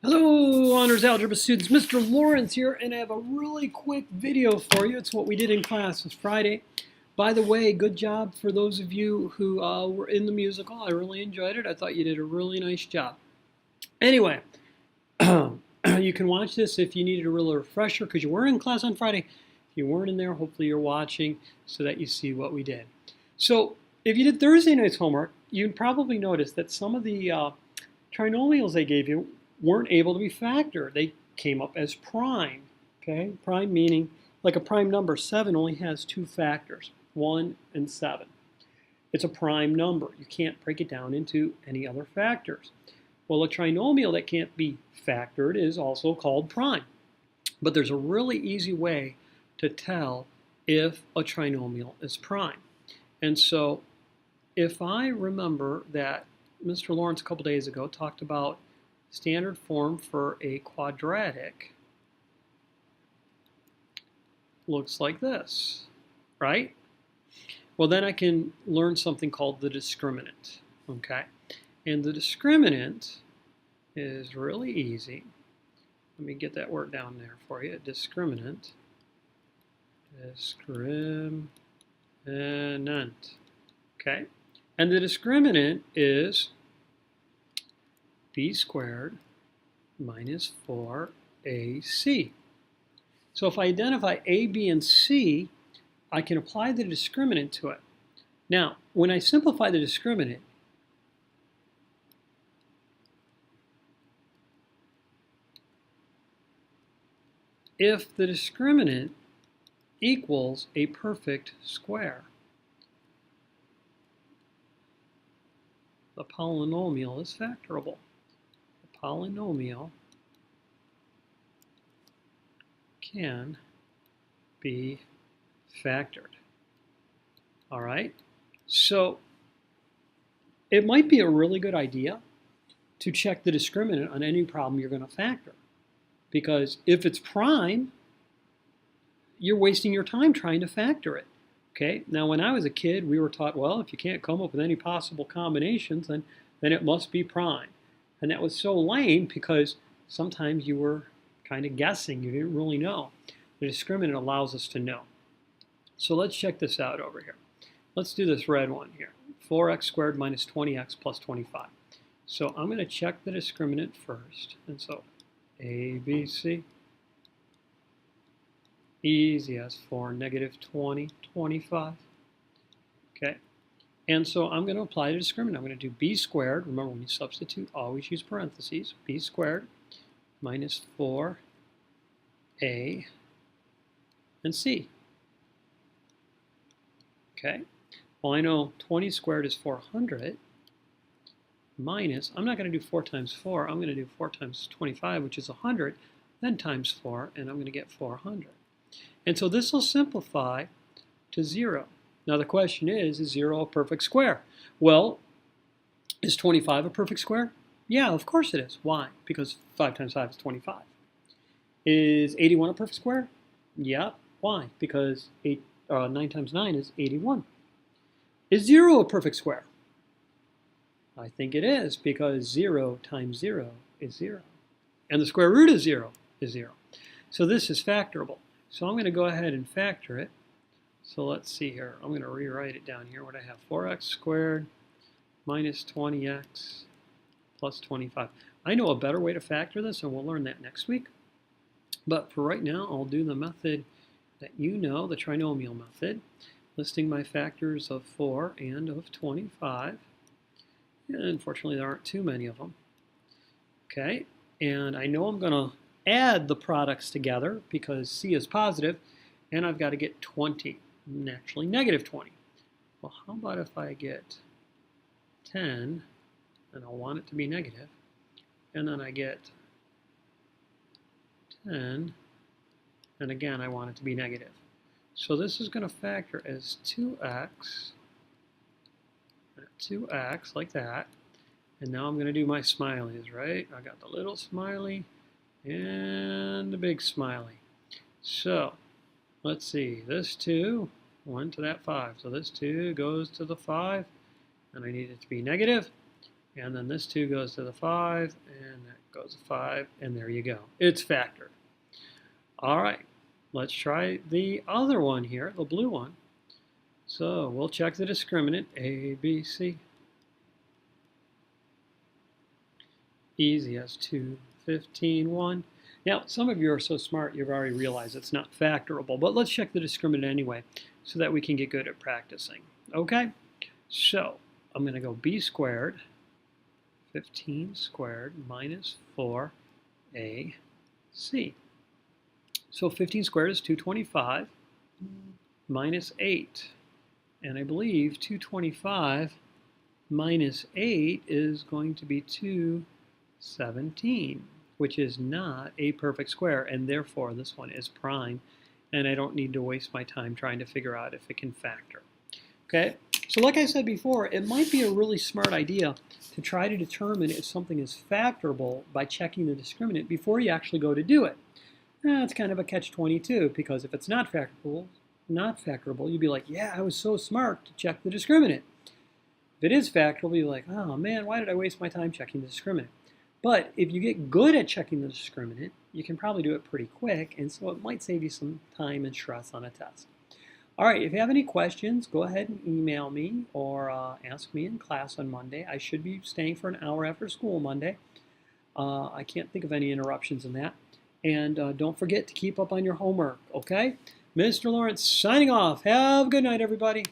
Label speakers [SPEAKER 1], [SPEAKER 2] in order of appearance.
[SPEAKER 1] Hello, Honors Algebra students. Mr. Lawrence here, and I have a really quick video for you. It's what we did in class this Friday. By the way, good job for those of you who were in the musical. I really enjoyed it. I thought you did a really nice job. Anyway, you can watch this if you needed a real refresher because you were in class on Friday. If you weren't in there, hopefully you're watching so that you see what we did. So if you did Thursday night's homework, you'd probably notice that some of the trinomials they gave you weren't able to be factored. They came up as prime. Okay, prime meaning like a prime number. 7 only has 2 factors, 1 and 7. It's a prime number. You can't break it down into any other factors. Well, a trinomial that can't be factored is also called prime. But there's a really easy way to tell if a trinomial is prime. And so if I remember that Mr. Lawrence a couple days ago talked about standard form for a quadratic looks like this, right? Well, then I can learn something called the discriminant, okay? And the discriminant is really easy. Let me get that word down there for you. Discriminant. Okay? And the discriminant is b squared minus 4ac. So if I identify a, b, and c, I can apply the discriminant to it. Now, when I simplify the discriminant, if the discriminant equals a perfect square, the polynomial is factorable. Polynomial can be factored. All right? So it might be a really good idea to check the discriminant on any problem you're going to factor. Because if it's prime, you're wasting your time trying to factor it. Okay? Now, when I was a kid, we were taught, well, if you can't come up with any possible combinations, then it must be prime. And that was so lame because sometimes you were kind of guessing. You didn't really know. The discriminant allows us to know. So let's check this out over here. Let's do this red one here. 4x squared minus 20x plus 25. So I'm going to check the discriminant first. And so a, b, c. Easy as 4, negative 20, 25. Okay. And so I'm going to apply the discriminant. I'm going to do b squared. Remember, when you substitute, always use parentheses. B squared minus 4a and c. Okay. Well, I know 20 squared is 400 minus, I'm not going to do 4 times 4. I'm going to do 4 times 25, which is 100, then times 4, and I'm going to get 400. And so this will simplify to 0. Now the question is 0 a perfect square? Well, is 25 a perfect square? Yeah, of course it is. Why? Because 5 times 5 is 25. Is 81 a perfect square? Yeah. Why? Because 9 times 9 is 81. Is 0 a perfect square? I think it is, because 0 times 0 is 0. And the square root of 0 is 0. So this is factorable. So I'm going to go ahead and factor it. So let's see here. I'm going to rewrite it down here. What I have, 4x squared minus 20x plus 25. I know a better way to factor this, and we'll learn that next week. But for right now, I'll do the method that you know, the trinomial method, listing my factors of 4 and of 25. And unfortunately, there aren't too many of them. Okay, and I know I'm going to add the products together because c is positive, and I've got to get 20. Naturally negative 20. Well, how about if I get 10, and I want it to be negative, and then I get 10, and again I want it to be negative. So this is going to factor as 2x like that, and now I'm going to do my smileys, right? I got the little smiley and the big smiley. So let's see, this 2 went to that 5. So this 2 goes to the 5, and I need it to be negative. And then this 2 goes to the 5, and that goes a 5, and there you go. It's factored. All right, let's try the other one here, the blue one. So we'll check the discriminant, A, B, C. Easy as 2, 15, 1. Now, some of you are so smart you've already realized it's not factorable, but let's check the discriminant anyway so that we can get good at practicing. Okay? So I'm going to go b squared, 15 squared minus 4ac. So 15 squared is 225 minus 8. And I believe 225 minus 8 is going to be 217, which is not a perfect square, and therefore this one is prime, and I don't need to waste my time trying to figure out if it can factor. Okay, so like I said before, it might be a really smart idea to try to determine if something is factorable by checking the discriminant before you actually go to do it. It's kind of a catch-22, because if it's not factorable, you'd be like, yeah, I was so smart to check the discriminant. If it is factorable, you're like, oh man, why did I waste my time checking the discriminant? But if you get good at checking the discriminant, you can probably do it pretty quick, and so it might save you some time and stress on a test. All right, if you have any questions, go ahead and email me or ask me in class on Monday. I should be staying for an hour after school Monday. I can't think of any interruptions in that. And don't forget to keep up on your homework, okay? Mr. Lawrence signing off. Have a good night, everybody.